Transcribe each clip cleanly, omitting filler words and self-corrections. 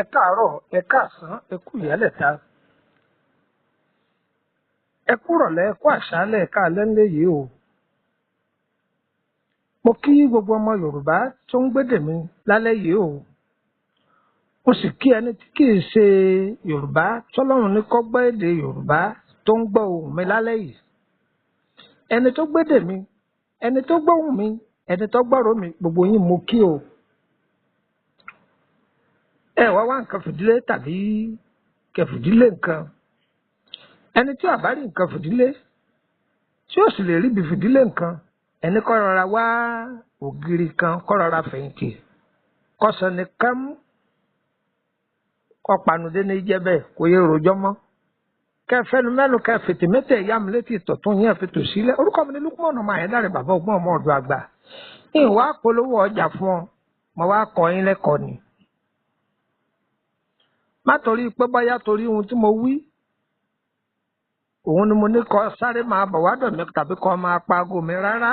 ẹ káàárọ̀ ẹ káàsán ẹ kú ìyálẹ̀ta ẹ kú rọ̀lẹ́ ẹ kú àṣálẹ́ ẹ káalẹ́ ńlẹ́ yìí o. mo kí gbogbo ọmọ yorùbá tó ń gbédè mi lálẹ́ yìí o. mo sì kí ẹni tí kì í ṣe yorùbá tọ́lọ́run ní kó gbọ́ èdè yorùbá tó ń gbọ́ ohùn mi lálẹ́ yìí. ẹni tó gbédè mi ẹni tó gbóhùn mi ẹni tó gbọ́rọ̀ mi gbogbo yín mo kí o. ẹ wá nǹkan fìdílé tàbí kẹfìdílé nǹkan. ẹni tí àbá rí nǹkan fìdílé tí ó sì lè rí ibi fìdílé nǹkan ẹni kó rọra wá ògiri kan kó rọra fẹ̀yìntì kó sọ ní kámú kó panudé ní jẹ́ bẹ́ẹ̀ kó yẹ rojọ́ mọ́. kẹfẹnu mẹnu kẹfìtì mẹtẹ ìyá mi létí ìtọ̀tún yẹn fi tò sílẹ̀. orúkọ mi ni Lukman ọmọ Ayédáre bàbá ọgbọ́n ọmọ ọ̀dọ̀ àgbà. ìwà polówó ọjà fún ọ mo wá kọ́ yín lẹ́kọ̀ọ́ ni. má torí pé báyà torí ohun tí mo wí òun ni mo ní kó sáré máa bọ̀ wá dọ̀ mí tàbí kó máa pa aago mi rárá.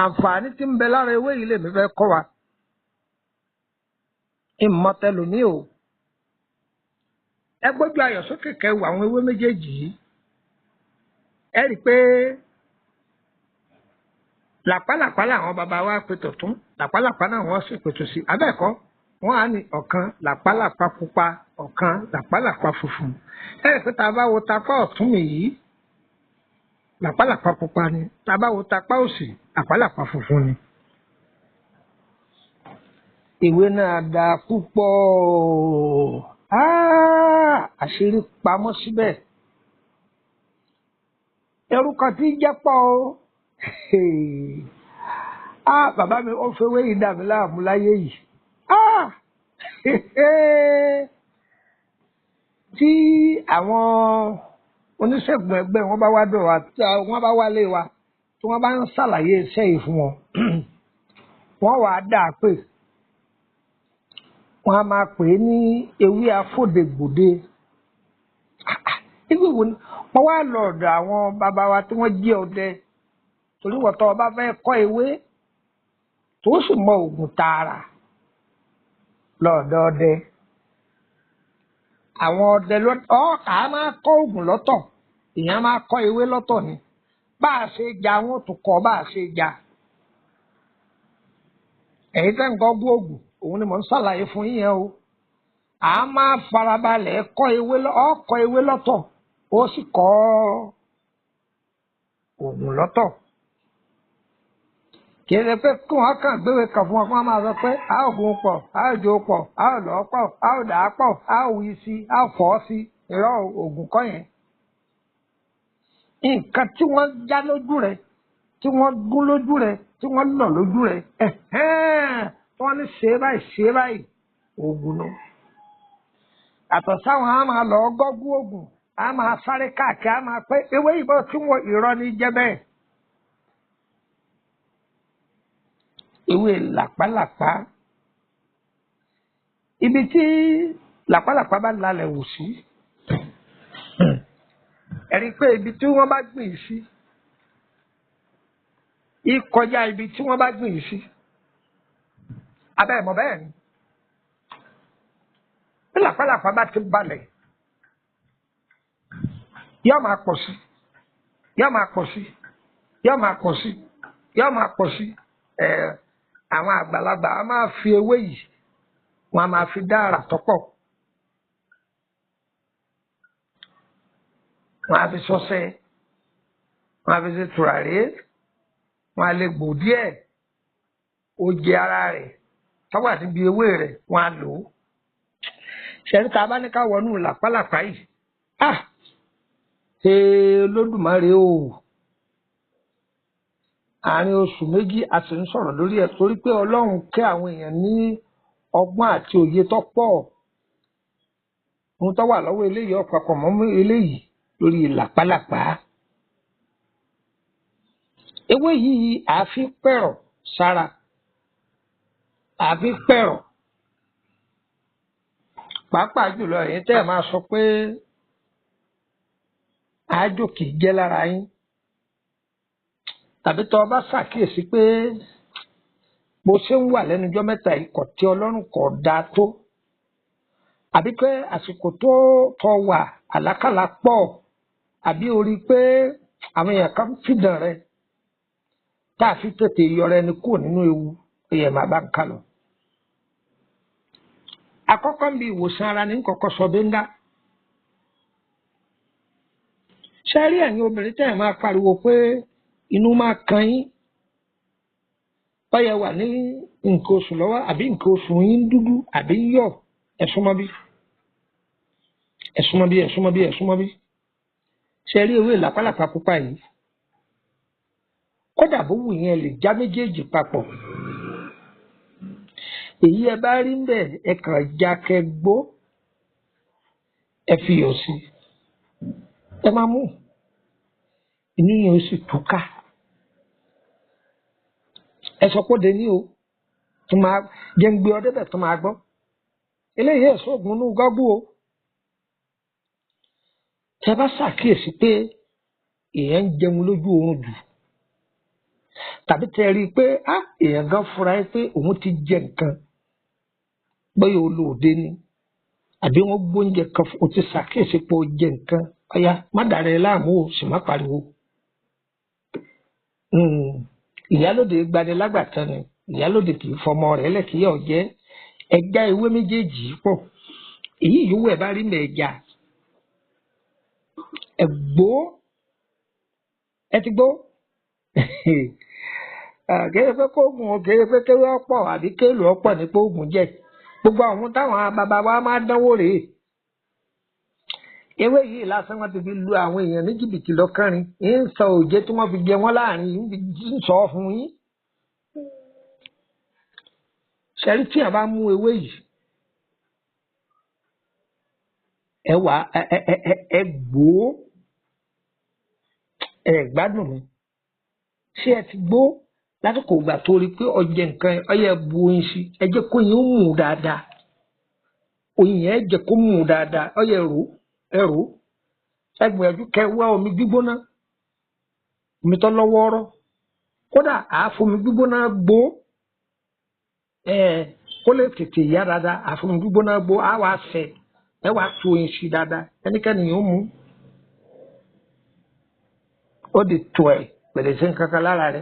àǹfààní tí ń bẹ lára ewé yìí lèmi fẹ́ kọ́ wa. ìmọ̀tẹ́lómi o. ẹ gbójú ayọ̀ sókè kẹwàá àwọn ewé méjèèjì yìí. ẹ rí i pé làpálàpá làwọn bàbá wa pe tọ̀tún làpálàpá náà wọ́n sì pètò sí abẹ́ẹ̀kọ́ wọ́n á ní ọ̀kan làpálàpá pupa ọ̀kan làpálàpá funfun. ẹ rí i pé tá a bá wo tapá ọ̀tún mi yìí làpálàpá pupa ni tá a bá wo tapá òsì làpálàpá funfun ni. ìwé náà dáa púpọ̀ àṣírí pamọ́ síbẹ̀. orúkọ tí ń jẹ́ pọ̀ o bàbá mi ó fewé yìí dà mí láàmú láyé yìí. tí àwọn oníṣègùn ẹgbẹ́ wọn bá wá dọ̀ wá wọ́n bá wálé wa tí wọ́n bá ń ṣàlàyé iṣẹ́ yìí fún wọn wọ́n wàá dà pé wọ́n á máa pè é ní ewé afódegbòde. ibi wo ni wọ́n wá lọ ọ̀dọ̀ àwọn bàbá wa tí wọ́n jẹ́ ọdẹ torí wọ́n tọ́ ọba fẹ́ kọ́ ewé tó sì mọ òògùn tààrà lọ́ọ̀dọ̀ ọdẹ. àwọn ọdẹ ọkà máa kọ́ òògùn lọ́tọ̀ èèyàn máa kọ́ ewé lọ́tọ̀ ni bá a ṣe jà wọn ò tún kọ́ bá a ṣe jà. èyí tẹ́ ń kọ́ gbóògùn òun ni mò ń ṣàlàyé fún yín yẹn o. a máa farabalẹ̀ kọ́ ewé lọ́tọ̀ ó sì kọ́ òògùn lọ́tọ̀. kì í ṣe pé kí wọ́n kàn gbéwé kan fún wọn kí wọ́n máa sọ pé a ò gun pọ̀ a ò jó pọ̀ a ò lọ́ pọ̀ a ò dà á pọ̀ a ò wí sí a ò fọ́ sí irọ́ òògùn kọ́ yẹn. nǹkan tí wọ́n já lójú rẹ̀ tí wọ́n gún lójú rẹ̀ tí wọ́n lọ̀ lójú rẹ̀ wọ́n ní ṣe báyìí oògùn ló. àtọ̀ sáwọn á máa lọ gọ́gú oògùn á máa sáré káàkiri á máa pẹ́ ewé ìbọn tí wọ́n irọ́ ní jẹ́ bẹ́ẹ̀. ewé làpálàpá ibi tí làpálàpá bá lálẹ́ wò sí ẹ̀rí pé ibi tí wọ́n bá gbìn sí ìkọjá ibi tí wọ́n bá gbìn sí. abẹ́ mọ̀ bẹ́ẹ̀ ni bí làpálàpá bá ti balẹ̀ yóò máa pọ̀ sí yóò máa pọ̀ sí yóò máa pọ̀ sí yóò máa pọ̀ sí. àwọn àgbàlagbà a máa fi ewé yìí wọn a máa fi dá àrà tọ́pọ̀ wọn a fi ṣọṣẹ wọn a fi ṣe tùràrí wọn a lè gbò díẹ̀ oje ara rẹ̀ tọ́wọ́ àti ibi ewé rẹ̀ wọ́n á lò ó. ṣẹ́ni tá a bá ní ká wọnú làpálàpá yìí ṣe lódùmarè o. àárín oṣù méjì a sì ń sọ̀rọ̀ lórí ẹ̀ torí pé ọlọ́run kẹ́ àwọn èèyàn ní ọgbọ́n àti òye tó pọ̀. ohun tó wà lọ́wọ́ eléyìí ọ̀pọ̀pọ̀ mọ́ eléyìí lórí làpálàpá. ewé yìí àfi pẹ̀rọ̀ sára àbí pẹ̀rọ̀ pàápàá jùlọ èyí tẹ́ ẹ̀ máa sọ pé àájò kì í jẹ́ lára yín tàbí tó o bá ṣàkíyèsí pé bó ṣe ń wà lẹ́nujọ́ mẹ́ta yìí kò tí Ọlọ́run kò dáa tó àbí pé àsìkò tó tọ́ wà àlákàlà pọ̀ àbí orí pé àwọn èèyàn kan fìdàn rẹ tá a fi tètè yọrọ ẹni kúrò nínú ewu èèyàn máa bá ń kà lọ. Àkọ́kọ́ ń bi ìwòsàn ara ní kọ́kọ́ sọ bẹ́ńgá. Ṣé rí ẹ̀yin obìnrin tẹ́ ẹ̀ máa pariwo pé inú máa kan yín báyẹ̀ wà ní nǹkan oṣù lọ́wọ́ àbí nǹkan oṣù yín dúdú àbí yọ̀ ẹ̀súnmọ́bí ẹ̀súnmọ́bí ẹ̀súnmọ́bí ẹ̀súnmọ́bí. Ṣé rí ewé làpálàpá pupa yìí kódà bó wù yẹn lè já méjèèjì papọ̀. Èyí ẹ bá rí ń bẹ̀ ẹ kàn já kẹ gbó ẹ fi yọ̀ sí ẹ máa mú inú yẹn ó sì túká. Ẹ sọ pé ó de ní o tó máa jẹ́ ń gbé ọ débẹ̀ tó máa gbọ́. Eléyìí ẹ̀sọ́ ògùn inú gọ́gbù o. Tẹ bá ṣàkíyèsí pé èèyàn ń jẹun lójú oorun jù tàbí tẹ rí i pé èèyàn gan fura ẹ pé òun ti jẹ nǹkan bóyá olóòde ni àbí wọn gbóúnjẹ kan o ti ṣàkíyèsí pé o jẹ nǹkan ọ̀yá má dàrẹ láàmú o sì má pariwo. Ìyálóde gbani lágbàtàn ni ìyálóde kì í fọmọ rẹ̀ lẹ́kìíyà ọ̀jẹ́ ẹja ewé méjèèjì pọ̀ èyí yòówù ẹ̀ bá rí mẹ́ẹ̀já ẹ̀gbó ẹ ti gbó kéde pé kóògùn kéde pé kéwé ọ̀pọ̀ àbí kéèlù ọ̀pọ̀ ní pé oògùn jẹ gbogbo àwọn táwọn bàbá wa máa dánwò rèé. Ewé yìí lásán wọn ti fi lu àwọn èèyàn ní jìbìtì lọ́kànrin ń sọ òjé tí wọ́n fi jẹ wọ́n láàrin ń sọ fún yín. Ṣẹ́rí tí a bá mú ewé yìí ẹ wà ẹ gbó ẹ gbádùn mi ṣé ẹ ti gbó lásìkò ìgbà tó rí pé ọjẹ nǹkan ọyẹ bu oyin sí ẹ jẹ́ kó oyin ó mú dáadáa oyin yẹn ẹ jẹ́ kó mú dáadáa ọyẹ rò ẹ gbìyànjú kẹ wá omi gbígbóná omi tó lọ́wọ́ọ́rọ́ kódà àáfomi gbígbóná gbó kó lè tètè yá dáadáa àáfomi gbígbóná gbó á wàá fẹ ẹ wàá tu oyin sí dáadáa ẹnikẹ́ni yóò mú ó di tó ẹ pẹ̀lẹ́ sí nǹkankan lára rẹ.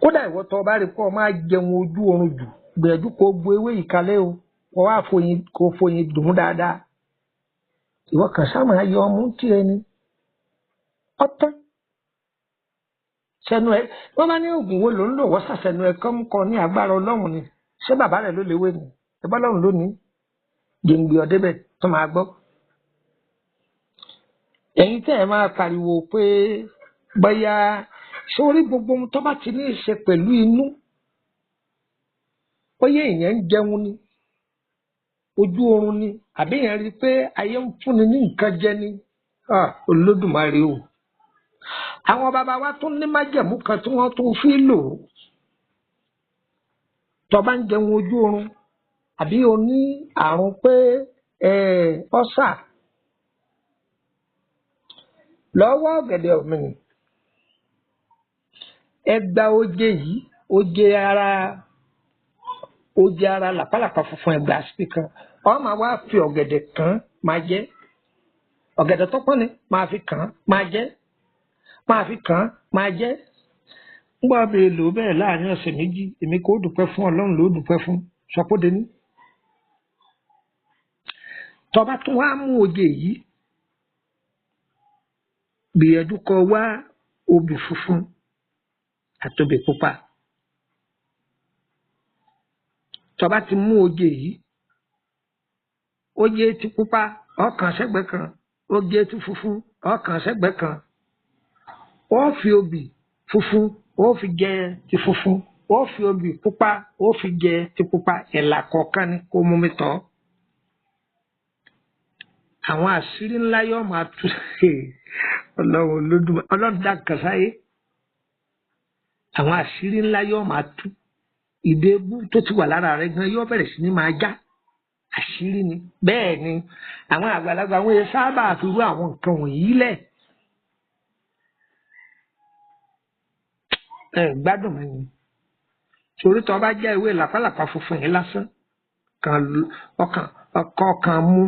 Kódà ìwọ tó bá rí pé ọ máa jẹun ojú oorun jù gbìyànjú kó gbó ewé yìí kalẹ̀ o kó wá foyin dùn dáadáa ìwọ kàn sáà máa yọ ọmú tí ẹni ọtán sẹnu ẹ wọn bá ní oògùn wo ló ń lò wọ́n sàṣẹnu ẹ kọ́ ń kọ ní agbára Ọlọ́run ni ṣé bàbá rẹ ló léwé ni ẹ bá lọ́run lónìí gbèǹgbè ọ̀dẹ́bẹ̀ tó máa gbọ́. Ẹ̀yin tẹ́ ẹ máa pariwo pé bóyá sórí gbogbo ohun tó bá ti ní í ṣe pẹ̀lú inú bóyá èèyàn ń jẹun ni ojú oorun ni àbí èèyàn rí i pé ayé ń fúnni ní nǹkan jẹ ni Olódùmarè o. Àwọn bàbá wa tún ní májẹ̀mú kan tí wọ́n tún fi lò ó tó bá ń jẹun ojú oorun àbí o ní àrùn pé ọ́sà lọ́wọ́ ọ̀gẹ̀dẹ̀ ọ̀mìnì ẹ gba oje yìí oje ara làpálàpá funfun ẹgbàá síbi kan ọ máa wá fi ọ̀gẹ̀dẹ̀ kan máa jẹ ọ̀gẹ̀dẹ̀ tó pọ́n ni máa fi kàn máa jẹ máa fi kàn máa jẹ ńgbà bẹ́ẹ̀ lò bẹ́ẹ̀ láàrin ọ̀sẹ̀ méjì èmi kò dúpẹ́ fún Ọlọ́run ló dúpẹ́ fún sọpọ́dé ní. Tọba tún wá mú oje yìí gbìyànjú kó wá obì funfun àtobì pupa tọba ti mú oje yìí oje ti pupa ọkàn sẹ́gbẹ̀ kan oje ti funfun ọkàn sẹ́gbẹ̀ kan ó fi obì funfun ó fi jẹ ti funfun ó fi obì pupa ó fi jẹ ti pupa ẹ̀là kọ̀ọ̀kan ni kó mú mi tọ́ àwọn àṣírí ńlá yóò máa tú Ọlọ́run Olódùmarè Ọlọ́run dá nǹkan sáyé àwọn àṣírí ńlá yóò máa tú ìdèbù tó ti wà lára rẹ gan yóò bẹ̀rẹ̀ sí ní máa já àṣírí ni bẹ́ẹ̀ ni àwọn àgbàlagbà àwọn èèyàn sábà fi rú àwọn nǹkan wọ̀nyí lẹ̀ gbádùn mi ni sórí tó bá jẹ́ ewé làpálàpá funfun yìí lásán ọkàn mú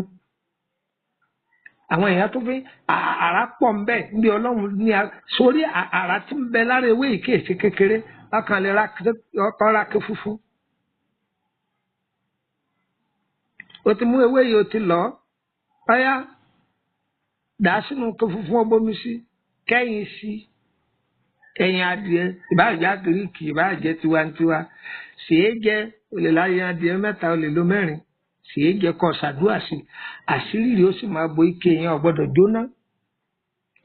àwọn èèyàn tó fi àrà pọ̀ ń bẹ níbi Ọlọ́run ní sórí àrà tí ń bẹ lára ewé yìí kéèsì kékeré ọkàn lè ra ké funfun. o ti mú ewé yìí o ti lọ ọyá dà á sínú ké funfun ọbọmi sí kẹ́yìn sí ẹyin adìẹ ìbáàjẹ́ àgíríkì ìbáàjẹ́ tiwantiwa ṣèé jẹ olè láyé adìẹ mẹ́ta olè ló mẹ́rin ṣèé jẹ kọ ṣàdúrà sí àṣírí rẹ̀ ó sì máa bo ike yẹn ò gbọ́dọ̀ jóná.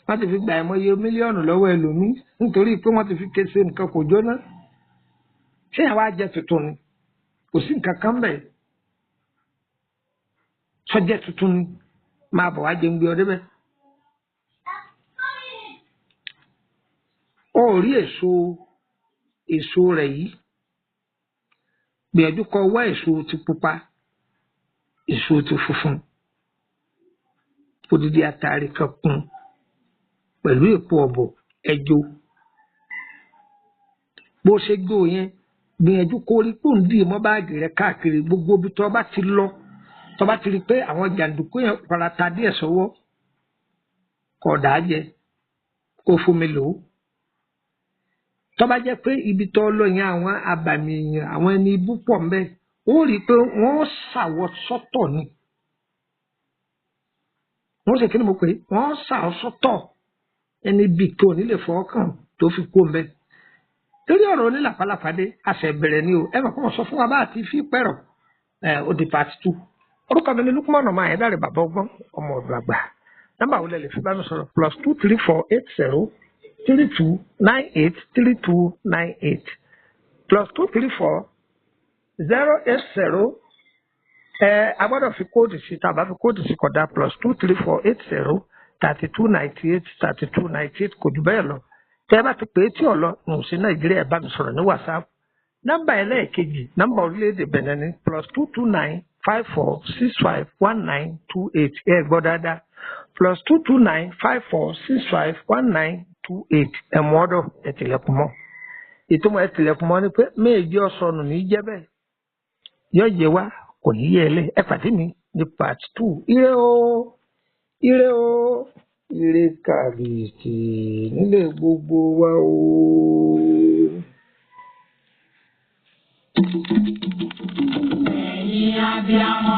wọ́n ti fi gba àìmọye mílíọ̀nù lọ́wọ́ ẹlòmíì nítorí pé wọ́n ti fi kése nǹkan kò jóná. ṣé àwa jẹ tuntun ni kò sí nǹkan kan bẹ́ẹ̀ sọ́jẹ́ tuntun ni máa bọ̀ wá jẹun gbé ọ débẹ̀. ó rí èso rẹ̀ yìí gbìyànjú kó wá èso ti pupa èso ti funfun odidi àtàrí kan kún pẹ̀lú èpo ọ̀bọ̀ ẹjo bó ṣe gbó yẹn gbìyànjú kó rí pòǹdì mọ́ báàgì rẹ̀ káàkiri gbogbo ibi tó bá ti lọ tó bá ti rí pé àwọn jàǹdùkú yẹn farata díẹ̀ sọ́wọ́ kó dà á jẹ kó fomi lò ó. tó bá jẹ́ pé ibi tó lọ yẹn àwọn abàmì èèyàn àwọn ẹni ibú pọ̀ ń bẹ ó rí i pé wọ́n ṣàwọ̀ sọ́tọ̀ ni wọ́n ṣe kí ni mo pè é wọ́n ṣàwọ̀ sọ́tọ̀ ẹni bí tó nílé fọwọ́kàn tó fi kó ń bẹ. torí ọ̀rọ̀ onílàpálàpá dé àṣẹ bẹ̀rẹ̀ ni o ẹ mọ̀ kó wọ́n sọ fún wa bá àti fi pẹ̀rọ̀ ó di part 2. orúkọ mi ni Lukman ọmọ Ayédáre bàbá ọgbọ́n ọmọ ọ̀dọ̀ àgbà nọ́mbà wo lẹ lè fi bá mi sọ̀rọ̀ +23480 3298 3298 +234 080 a gbọ́dọ̀ fi kóòdù sí tá a bá fi kóòdù sí kódà +23480 3298 3298 kò jù bẹ́ẹ̀ lọ tẹ́ ẹ bá ti pè é tí ò lọ nù sí Nàìjíríà ẹ bá mi sọ̀rọ̀ ní WhatsApp nọ́mbà ẹlẹ́ẹ̀kejì nọ́mbà orílẹ̀-èdè Benin ní +229 54 65 1928 ẹ gbọ́ dáadáa +229 54 65 1928 ẹ̀mú ọ̀dọ̀ ẹ̀tìlẹ̀kùn mọ́ ìtumọ̀ ẹ̀tìlẹ̀kùn mọ́ ni pé méjì ọ̀sọ̀nù ní jẹ́ bẹ́ẹ̀ yóò yẹ wá kò ní yẹ ẹlẹ́ ẹ pàdé mi ní part 2 ire o ire o ire kàbìtì nílé gbogbo wa o. Ẹ̀yin abiyamọ.